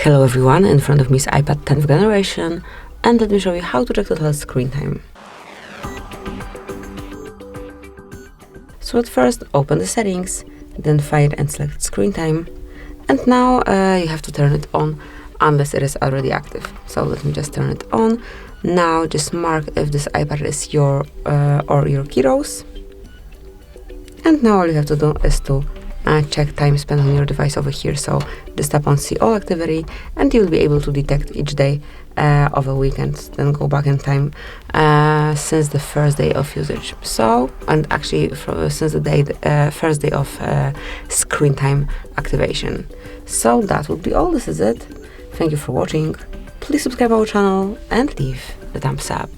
Hello everyone, in front of me is iPad 10th generation, and let me show you how to check total screen time. So at first, open the settings, then File and select screen time, and now you have to turn it on unless it is already active. So let me just turn it on. Now just mark if this iPad is your or your kiddos, and now all you have to do is to check time spent on your device over here. So just tap on See All Activity and you'll be able to detect each day of a weekend, then go back in time since the first day of usage. So, and actually since the first day of screen time activation. So that would be all. This is it. Thank you for watching. Please subscribe our channel and leave the thumbs up.